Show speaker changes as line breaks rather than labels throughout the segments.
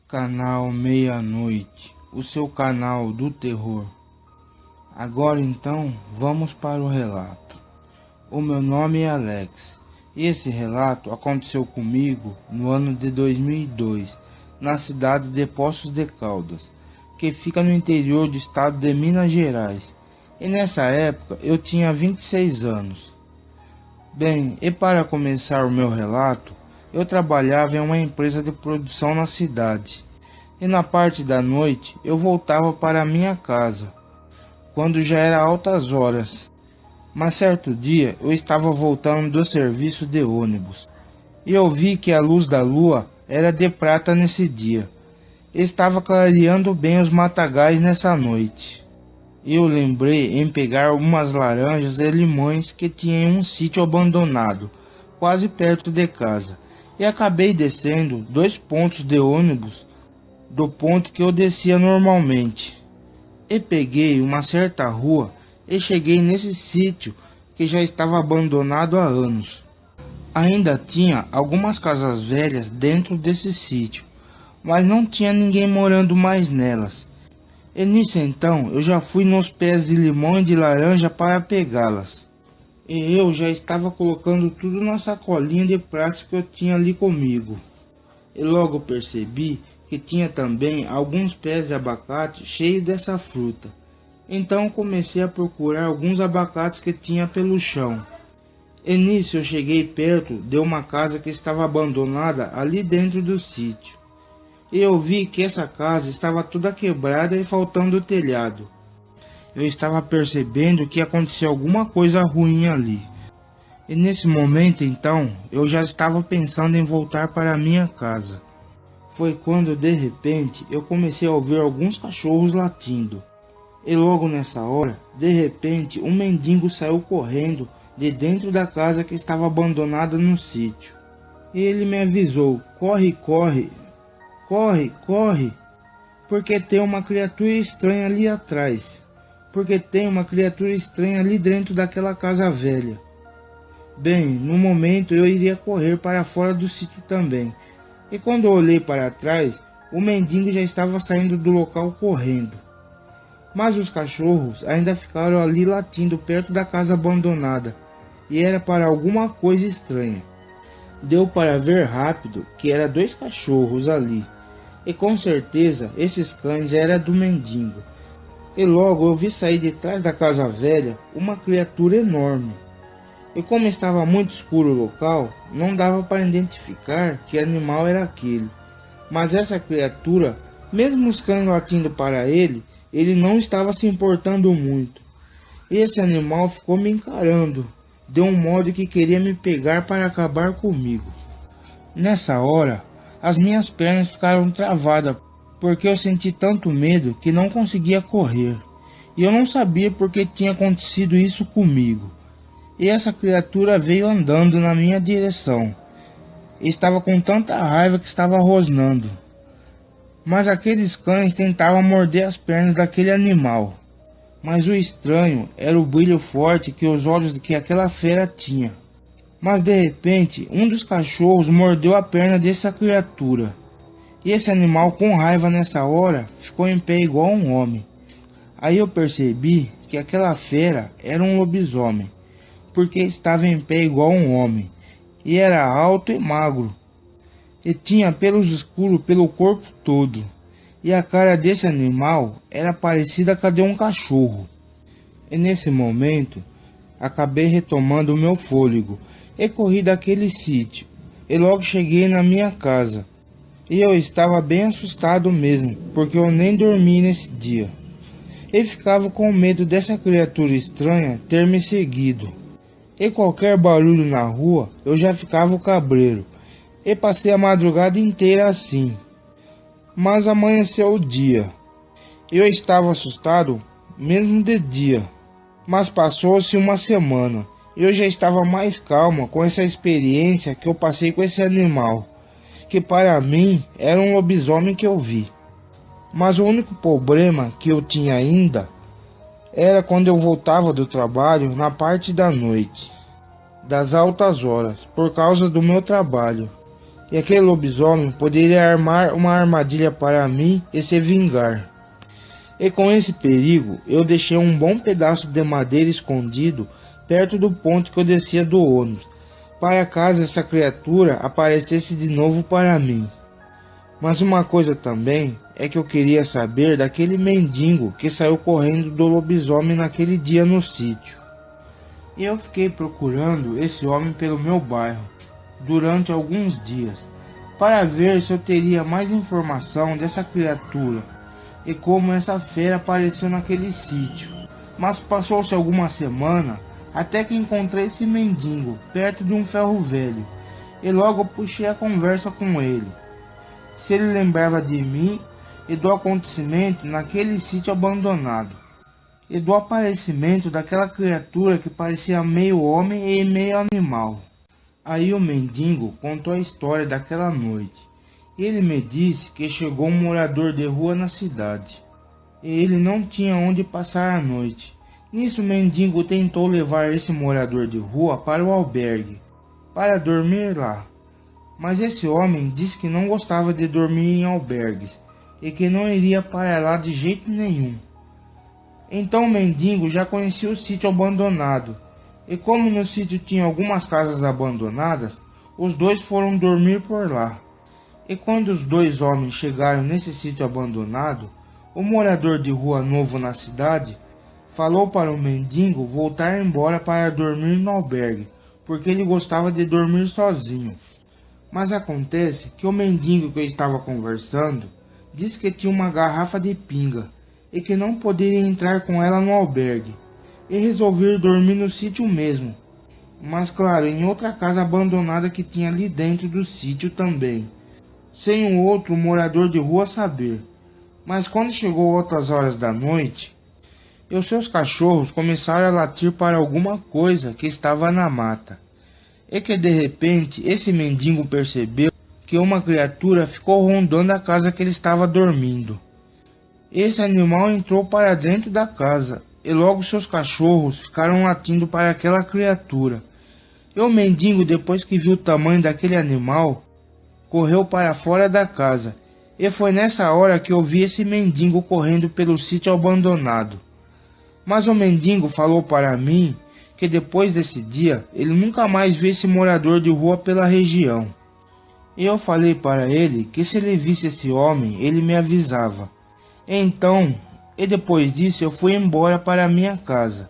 Canal Meia-Noite, o seu canal do terror. Agora então, vamos para o relato. O meu nome é Alex, e esse relato aconteceu comigo no ano de 2002, na cidade de Poços de Caldas, que fica no interior do estado de Minas Gerais, e nessa época eu tinha 26 anos. Bem, e para começar o meu relato, eu trabalhava em uma empresa de produção na cidade, e na parte da noite eu voltava para a minha casa, quando já era altas horas. Mas certo dia eu estava voltando do serviço de ônibus, e eu vi que a luz da lua era de prata nesse dia. Estava clareando bem os matagais nessa noite. Eu lembrei em pegar umas laranjas e limões que tinha em um sítio abandonado, quase perto de casa, e acabei descendo 2 pontos de ônibus do ponto que eu descia normalmente. E peguei uma certa rua e cheguei nesse sítio que já estava abandonado há anos. Ainda tinha algumas casas velhas dentro desse sítio, mas não tinha ninguém morando mais nelas. E nisso então eu já fui nos pés de limão e de laranja para pegá-las. E eu já estava colocando tudo na sacolinha de plástico que eu tinha ali comigo. E logo percebi que tinha também alguns pés de abacate cheios dessa fruta. Então comecei a procurar alguns abacates que tinha pelo chão. E nisso eu cheguei perto de uma casa que estava abandonada ali dentro do sítio. E eu vi que essa casa estava toda quebrada e faltando o telhado. Eu estava percebendo que aconteceu alguma coisa ruim ali. E nesse momento então, eu já estava pensando em voltar para a minha casa. Foi quando de repente eu comecei a ouvir alguns cachorros latindo. E logo nessa hora, de repente, um mendigo saiu correndo de dentro da casa que estava abandonada no sítio. E ele me avisou: corre, corre, corre, corre, porque tem uma criatura estranha ali atrás. Porque tem uma criatura estranha ali dentro daquela casa velha. Bem, no momento eu iria correr para fora do sítio também. E quando eu olhei para trás, o mendigo já estava saindo do local correndo. Mas os cachorros ainda ficaram ali latindo perto da casa abandonada, e era para alguma coisa estranha. Deu para ver rápido que eram 2 cachorros ali, e com certeza esses cães eram do mendigo. E logo eu vi sair de trás da casa velha uma criatura enorme. E como estava muito escuro o local, não dava para identificar que animal era aquele. Mas essa criatura, mesmo os cães latindo para ele não estava se importando muito. Esse animal ficou me encarando, de um modo que queria me pegar para acabar comigo. Nessa hora, as minhas pernas ficaram travadas, porque eu senti tanto medo que não conseguia correr. E eu não sabia por que tinha acontecido isso comigo. E essa criatura veio andando na minha direção. Estava com tanta raiva que estava rosnando. Mas aqueles cães tentavam morder as pernas daquele animal. Mas o estranho era o brilho forte que os olhos que aquela fera tinha. Mas de repente, um dos cachorros mordeu a perna dessa criatura. E esse animal, com raiva nessa hora, ficou em pé igual um homem. Aí eu percebi que aquela fera era um lobisomem, porque estava em pé igual um homem, e era alto e magro, e tinha pelos escuros pelo corpo todo, e a cara desse animal era parecida com a de um cachorro. E nesse momento, acabei retomando o meu fôlego, e corri daquele sítio, e logo cheguei na minha casa. E eu estava bem assustado mesmo, porque eu nem dormi nesse dia. E ficava com medo dessa criatura estranha ter me seguido. E qualquer barulho na rua, eu já ficava cabreiro. E passei a madrugada inteira assim. Mas amanheceu o dia. Eu estava assustado, mesmo de dia. Mas passou-se uma semana. E eu já estava mais calma com essa experiência que eu passei com esse animal, que para mim era um lobisomem que eu vi. Mas o único problema que eu tinha ainda era quando eu voltava do trabalho na parte da noite, das altas horas, por causa do meu trabalho. e aquele lobisomem poderia armar uma armadilha para mim e se vingar. E com esse perigo, eu deixei um bom pedaço de madeira escondido perto do ponto que eu descia do ônibus, para caso essa criatura aparecesse de novo para mim. Mas uma coisa também é que eu queria saber daquele mendigo que saiu correndo do lobisomem naquele dia no sítio. E eu fiquei procurando esse homem pelo meu bairro durante alguns dias, para ver se eu teria mais informação dessa criatura e como essa fera apareceu naquele sítio. Mas passou-se alguma semana até que encontrei esse mendigo perto de um ferro velho, e logo puxei a conversa com ele, se ele lembrava de mim e do acontecimento naquele sítio abandonado, e do aparecimento daquela criatura que parecia meio homem e meio animal. Aí o mendigo contou a história daquela noite. Ele me disse que chegou um morador de rua na cidade, e ele não tinha onde passar a noite. Nisso o mendigo tentou levar esse morador de rua para o albergue, para dormir lá. Mas esse homem disse que não gostava de dormir em albergues, e que não iria para lá de jeito nenhum. Então o mendigo já conhecia o sítio abandonado, e como no sítio tinha algumas casas abandonadas, os dois foram dormir por lá. E quando os dois homens chegaram nesse sítio abandonado, o morador de rua novo na cidade falou para o mendigo voltar embora para dormir no albergue, porque ele gostava de dormir sozinho. Mas acontece que o mendigo que eu estava conversando disse que tinha uma garrafa de pinga e que não poderia entrar com ela no albergue, e resolveu dormir no sítio mesmo, mas claro, em outra casa abandonada que tinha ali dentro do sítio também, sem um outro morador de rua saber. Mas quando chegou outras horas da noite, e os seus cachorros começaram a latir para alguma coisa que estava na mata, e que de repente esse mendigo percebeu que uma criatura ficou rondando a casa que ele estava dormindo. Esse animal entrou para dentro da casa, e logo seus cachorros ficaram latindo para aquela criatura. E o mendigo, depois que viu o tamanho daquele animal, correu para fora da casa, e foi nessa hora que eu vi esse mendigo correndo pelo sítio abandonado. Mas o mendigo falou para mim que depois desse dia ele nunca mais viu esse morador de rua pela região. E eu falei para ele que se ele visse esse homem, ele me avisava. Então, e depois disso eu fui embora para minha casa.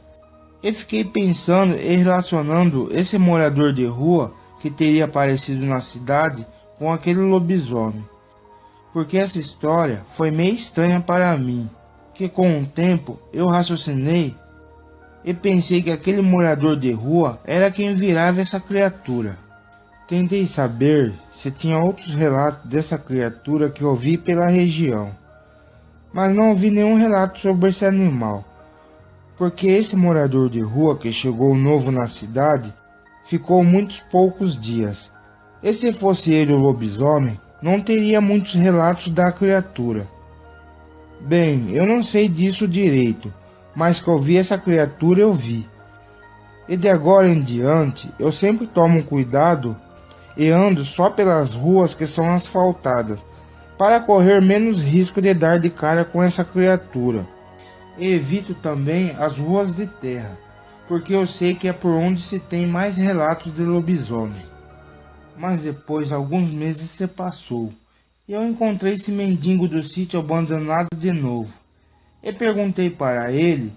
Eu fiquei pensando e relacionando esse morador de rua que teria aparecido na cidade com aquele lobisomem. Porque essa história foi meio estranha para mim, que com o tempo eu raciocinei e pensei que aquele morador de rua era quem virava essa criatura. Tentei saber se tinha outros relatos dessa criatura que eu vi pela região, mas não ouvi nenhum relato sobre esse animal, porque esse morador de rua que chegou novo na cidade ficou muitos poucos dias, e se fosse ele o lobisomem, não teria muitos relatos da criatura. Bem, eu não sei disso direito, mas que eu vi essa criatura eu vi. E de agora em diante, eu sempre tomo cuidado e ando só pelas ruas que são asfaltadas, para correr menos risco de dar de cara com essa criatura. E evito também as ruas de terra, porque eu sei que é por onde se tem mais relatos de lobisomem. Mas depois alguns meses se passou, e eu encontrei esse mendigo do sítio abandonado de novo, e perguntei para ele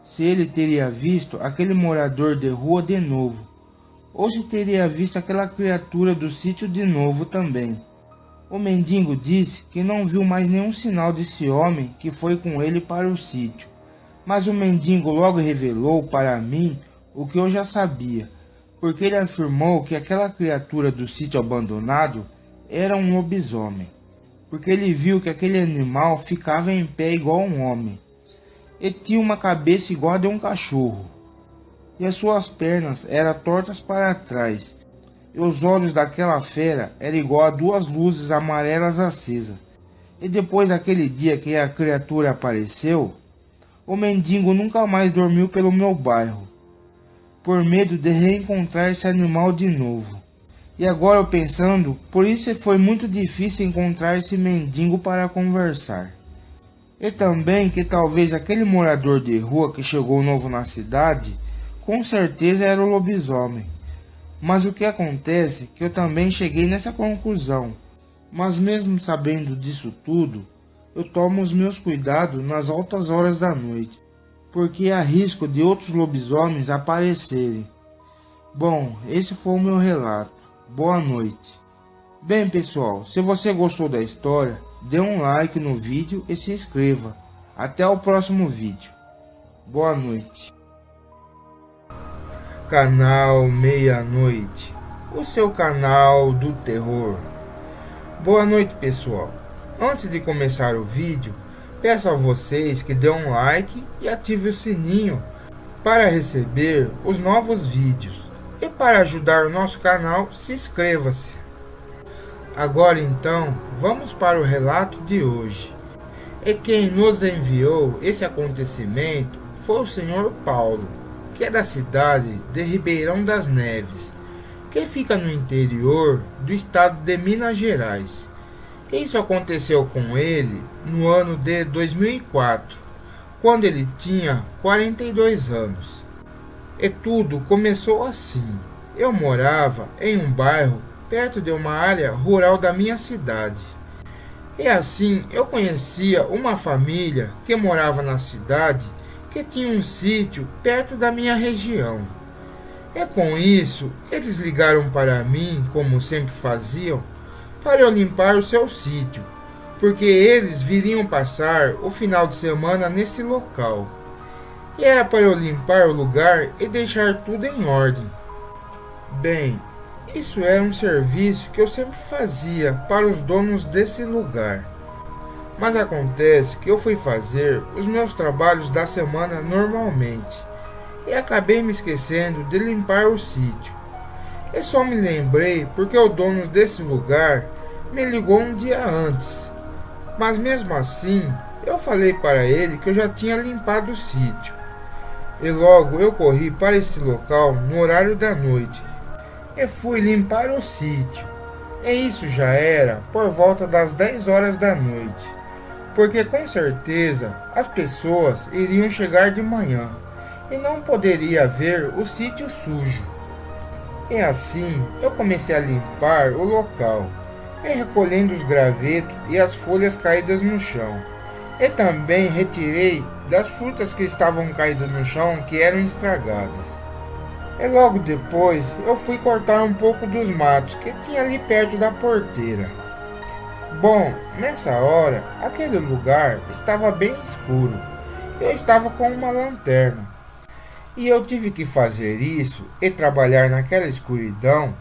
se ele teria visto aquele morador de rua de novo, ou se teria visto aquela criatura do sítio de novo também. O mendigo disse que não viu mais nenhum sinal desse homem que foi com ele para o sítio, mas o mendigo logo revelou para mim o que eu já sabia, porque ele afirmou que aquela criatura do sítio abandonado era um lobisomem, porque ele viu que aquele animal ficava em pé igual um homem, e tinha uma cabeça igual a de um cachorro, e as suas pernas eram tortas para trás, e os olhos daquela fera eram igual a duas luzes amarelas acesas. E depois daquele dia que a criatura apareceu, o mendigo nunca mais dormiu pelo meu bairro, por medo de reencontrar esse animal de novo. E agora eu pensando, por isso foi muito difícil encontrar esse mendigo para conversar. E também que talvez aquele morador de rua que chegou novo na cidade, com certeza era o lobisomem. Mas o que acontece é que eu também cheguei nessa conclusão. Mas mesmo sabendo disso tudo, eu tomo os meus cuidados nas altas horas da noite, porque há risco de outros lobisomens aparecerem. Bom, esse foi o meu relato. Boa noite. Bem pessoal, se você gostou da história, dê um like no vídeo e se inscreva. Até o próximo vídeo. Boa noite. Canal Meia-Noite, o seu canal do terror. Boa noite pessoal. Antes de começar o vídeo, peço a vocês que dêem um like e ative o sininho para receber os novos vídeos. E para ajudar o nosso canal, se inscreva-se. Agora então, vamos para o relato de hoje. E quem nos enviou esse acontecimento foi o Sr. Paulo, que é da cidade de Ribeirão das Neves, que fica no interior do estado de Minas Gerais. Isso aconteceu com ele no ano de 2004, quando ele tinha 42 anos. E tudo começou assim. Eu morava em um bairro perto de uma área rural da minha cidade. E assim eu conhecia uma família que morava na cidade, que tinha um sítio perto da minha região. E com isso, eles ligaram para mim, como sempre faziam, para eu limpar o seu sítio, porque eles viriam passar o final de semana nesse local. E era para eu limpar o lugar e deixar tudo em ordem. Bem, isso era um serviço que eu sempre fazia para os donos desse lugar. Mas acontece que eu fui fazer os meus trabalhos da semana normalmente e acabei me esquecendo de limpar o sítio. E só me lembrei porque o dono desse lugar me ligou um dia antes. Mas mesmo assim, eu falei para ele que eu já tinha limpado o sítio. E logo eu corri para esse local no horário da noite e fui limpar o sítio. E isso já era por volta das 10 horas da noite, porque com certeza as pessoas iriam chegar de manhã e não poderia ver o sítio sujo. E assim eu comecei a limpar o local, e recolhendo os gravetos e as folhas caídas no chão. E também retirei das frutas que estavam caídas no chão, que eram estragadas. E logo depois eu fui cortar um pouco dos matos que tinha ali perto da porteira. Bom, nessa hora, aquele lugar estava bem escuro. Eu estava com uma lanterna. E eu tive que fazer isso e trabalhar naquela escuridão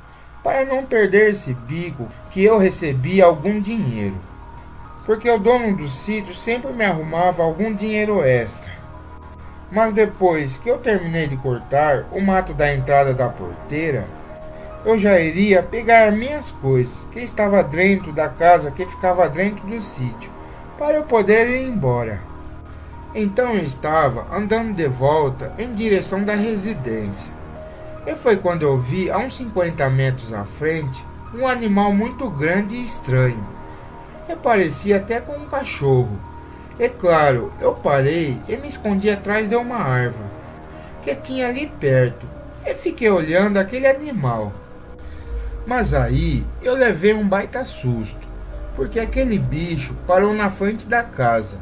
para não perder esse bico que eu recebia algum dinheiro. Porque o dono do sítio sempre me arrumava algum dinheiro extra. Mas depois que eu terminei de cortar o mato da entrada da porteira, eu já iria pegar minhas coisas que estava dentro da casa que ficava dentro do sítio, para eu poder ir embora. Então eu estava andando de volta em direção da residência. E foi quando eu vi a uns 50 metros à frente um animal muito grande e estranho. E parecia até com um cachorro. E claro, eu parei e me escondi atrás de uma árvore que tinha ali perto e fiquei olhando aquele animal. Mas aí eu levei um baita susto, porque aquele bicho parou na frente da casa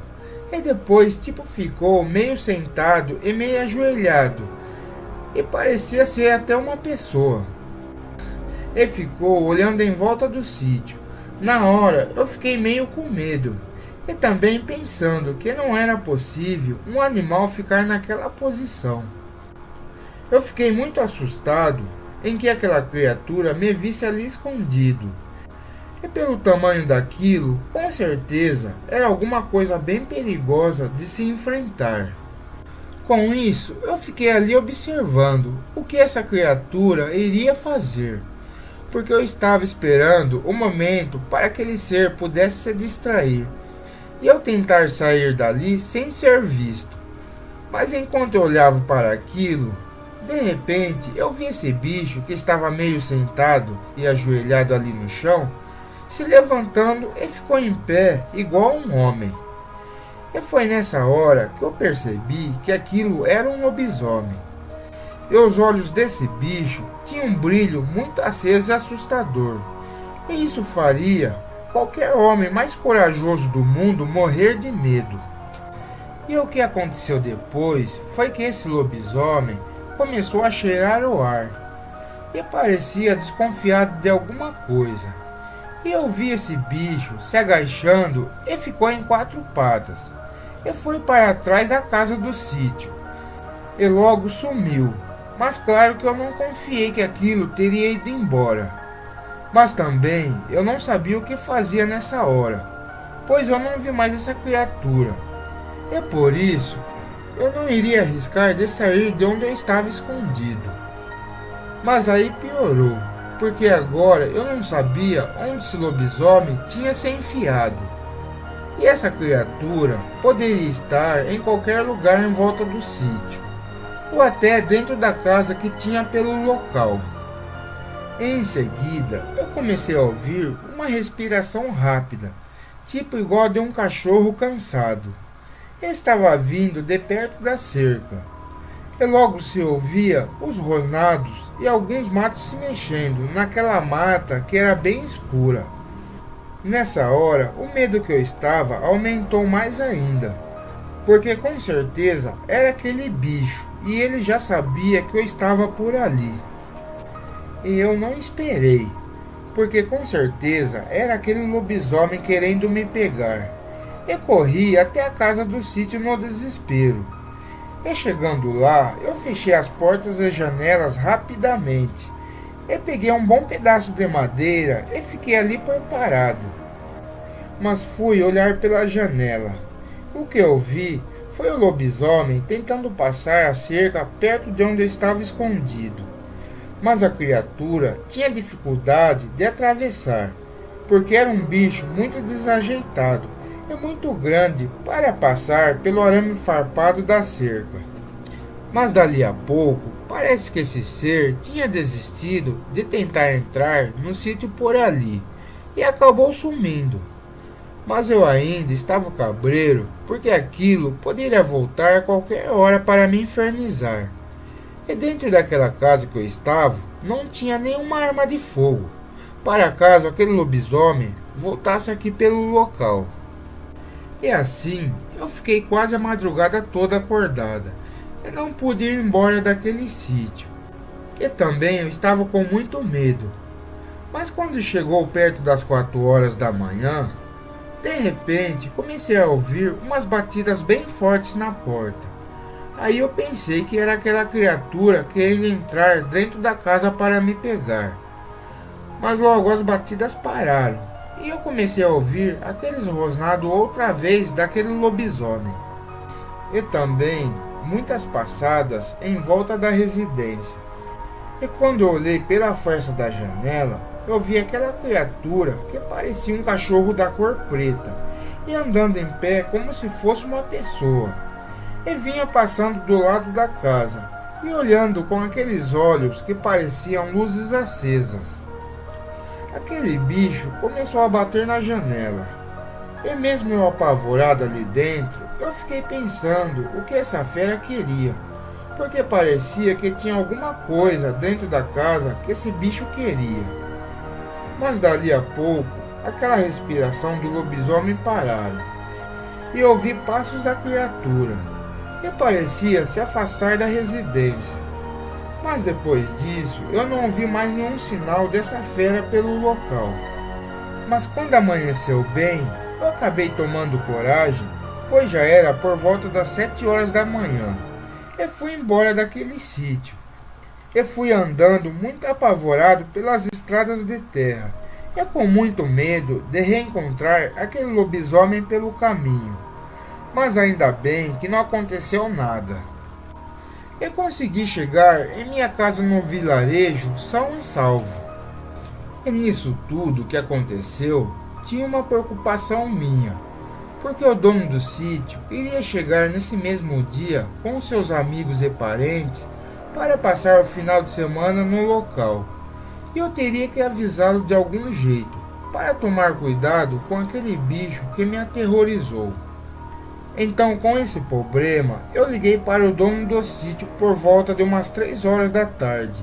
e depois ficou meio sentado e meio ajoelhado e parecia ser até uma pessoa. E ficou olhando em volta do sítio. Na hora eu fiquei meio com medo e também pensando que não era possível um animal ficar naquela posição. Eu fiquei muito assustado em que aquela criatura me visse ali escondido. E pelo tamanho daquilo, com certeza era alguma coisa bem perigosa de se enfrentar. Com isso, eu fiquei ali observando o que essa criatura iria fazer, porque eu estava esperando o momento para aquele ser pudesse se distrair e eu tentar sair dali sem ser visto. Mas enquanto eu olhava para aquilo, De repente, eu vi esse bicho que estava meio sentado e ajoelhado ali no chão, se levantando e ficou em pé, igual um homem. E foi nessa hora que eu percebi que aquilo era um lobisomem. E os olhos desse bicho tinham um brilho muito aceso e assustador. E isso faria qualquer homem mais corajoso do mundo morrer de medo. E o que aconteceu depois foi que esse lobisomem começou a cheirar o ar e parecia desconfiado de alguma coisa. E eu vi esse bicho se agachando e ficou em 4 patas e foi para trás da casa do sítio e logo sumiu. Mas claro que eu não confiei que aquilo teria ido embora. Mas também eu não sabia o que fazia nessa hora, pois eu não vi mais essa criatura. E por isso eu não iria arriscar de sair de onde eu estava escondido. Mas aí piorou, porque agora eu não sabia onde esse lobisomem tinha se enfiado. E essa criatura poderia estar em qualquer lugar em volta do sítio, ou até dentro da casa que tinha pelo local. Em seguida, eu comecei a ouvir uma respiração rápida, tipo igual a de um cachorro cansado. Estava vindo de perto da cerca, e logo se ouvia os rosnados e alguns matos se mexendo naquela mata que era bem escura. Nessa hora, o medo que eu estava aumentou mais ainda, porque com certeza era aquele bicho e ele já sabia que eu estava por ali. E eu não esperei, porque com certeza era aquele lobisomem querendo me pegar. E corri até a casa do sítio no desespero. E chegando lá, eu fechei as portas e janelas rapidamente. E peguei um bom pedaço de madeira e fiquei ali preparado. Mas fui olhar pela janela. O que eu vi foi o lobisomem tentando passar a cerca perto de onde eu estava escondido. Mas a criatura tinha dificuldade de atravessar, porque era um bicho muito desajeitado e muito grande para passar pelo arame farpado da cerca. Mas dali a pouco, parece que esse ser tinha desistido de tentar entrar no sítio por ali e acabou sumindo. Mas eu ainda estava cabreiro, porque aquilo poderia voltar a qualquer hora para me infernizar. E dentro daquela casa que eu estava, não tinha nenhuma arma de fogo, para caso aquele lobisomem voltasse aqui pelo local. E assim, eu fiquei quase a madrugada toda acordada, e não pude ir embora daquele sítio. E também eu estava com muito medo. Mas quando chegou perto das 4 horas da manhã, de repente comecei a ouvir umas batidas bem fortes na porta. Aí eu pensei que era aquela criatura querendo entrar dentro da casa para me pegar. Mas logo as batidas pararam e eu comecei a ouvir aqueles rosnados outra vez daquele lobisomem. E também muitas passadas em volta da residência. E quando eu olhei pela fresta da janela, eu vi aquela criatura que parecia um cachorro da cor preta e andando em pé como se fosse uma pessoa. E vinha passando do lado da casa e olhando com aqueles olhos que pareciam luzes acesas. Aquele bicho começou a bater na janela. E mesmo eu apavorado ali dentro, eu fiquei pensando o que essa fera queria, porque parecia que tinha alguma coisa dentro da casa que esse bicho queria. Mas dali a pouco, aquela respiração do lobisomem pararam, e ouvi passos da criatura, e parecia se afastar da residência. Mas depois disso, eu não vi mais nenhum sinal dessa fera pelo local. Mas quando amanheceu bem, eu acabei tomando coragem, pois já era por volta das 7 horas da manhã, e fui embora daquele sítio. E fui andando muito apavorado pelas estradas de terra, e com muito medo de reencontrar aquele lobisomem pelo caminho. Mas ainda bem que não aconteceu nada. Eu consegui chegar em minha casa no vilarejo são e salvo. E nisso tudo que aconteceu, tinha uma preocupação minha, porque o dono do sítio iria chegar nesse mesmo dia com seus amigos e parentes para passar o final de semana no local. E eu teria que avisá-lo de algum jeito, para tomar cuidado com aquele bicho que me aterrorizou. Então, com esse problema, eu liguei para o dono do sítio por volta de umas 3 horas da tarde.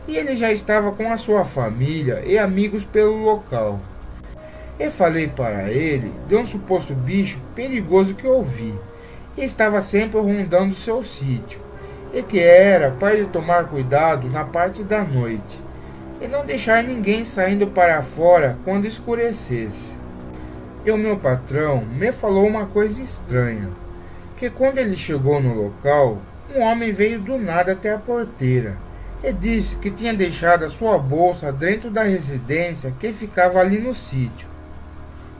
E ele já estava com a sua família e amigos pelo local. Eu falei para ele de um suposto bicho perigoso que eu vi, e estava sempre rondando seu sítio, e que era para ele tomar cuidado na parte da noite, e não deixar ninguém saindo para fora quando escurecesse. E o meu patrão me falou uma coisa estranha, que quando ele chegou no local, um homem veio do nada até a porteira, e disse que tinha deixado a sua bolsa dentro da residência que ficava ali no sítio.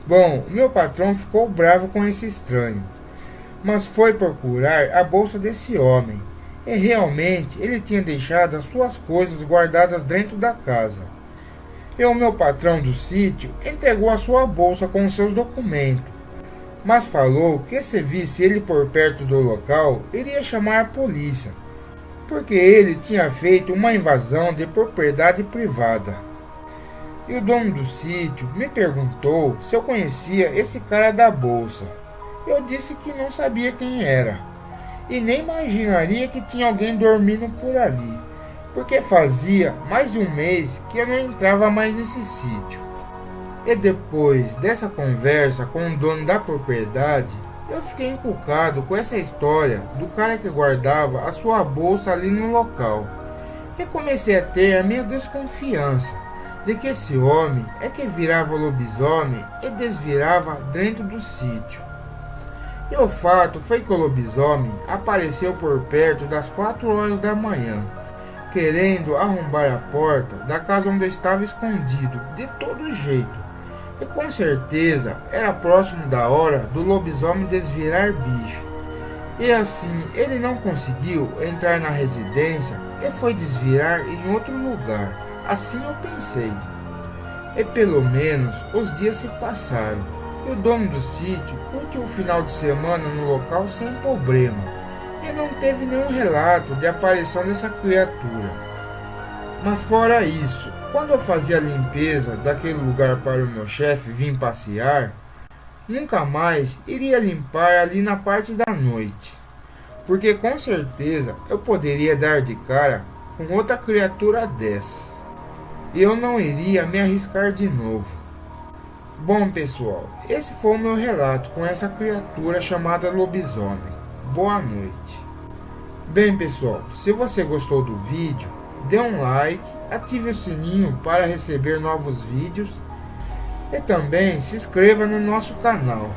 Bom, meu patrão ficou bravo com esse estranho, mas foi procurar a bolsa desse homem, e realmente ele tinha deixado as suas coisas guardadas dentro da casa. E o meu patrão do sítio entregou a sua bolsa com seus documentos, mas falou que se visse ele por perto do local, iria chamar a polícia, porque ele tinha feito uma invasão de propriedade privada. E o dono do sítio me perguntou se eu conhecia esse cara da bolsa. Eu disse que não sabia quem era, e nem imaginaria que tinha alguém dormindo por ali, porque fazia mais de um mês que eu não entrava mais nesse sítio. E depois dessa conversa com o dono da propriedade, eu fiquei encucado com essa história do cara que guardava a sua bolsa ali no local, e comecei a ter a minha desconfiança de que esse homem é que virava lobisomem e desvirava dentro do sítio. E o fato foi que o lobisomem apareceu por perto das 4 horas da manhã, querendo arrombar a porta da casa onde eu estava escondido de todo jeito. E com certeza era próximo da hora do lobisomem desvirar bicho. E assim ele não conseguiu entrar na residência e foi desvirar em outro lugar. Assim eu pensei. E pelo menos os dias se passaram, e o dono do sítio curtiu o final de semana no local sem problema, e não teve nenhum relato de aparição dessa criatura. Mas fora isso, quando eu fazia a limpeza daquele lugar para o meu chefe vir passear, nunca mais iria limpar ali na parte da noite, porque com certeza eu poderia dar de cara com outra criatura dessas. E eu não iria me arriscar de novo. Bom pessoal, esse foi o meu relato com essa criatura chamada lobisomem. Boa noite. Bem pessoal, se você gostou do vídeo, dê um like, ative o sininho para receber novos vídeos e também se inscreva no nosso canal.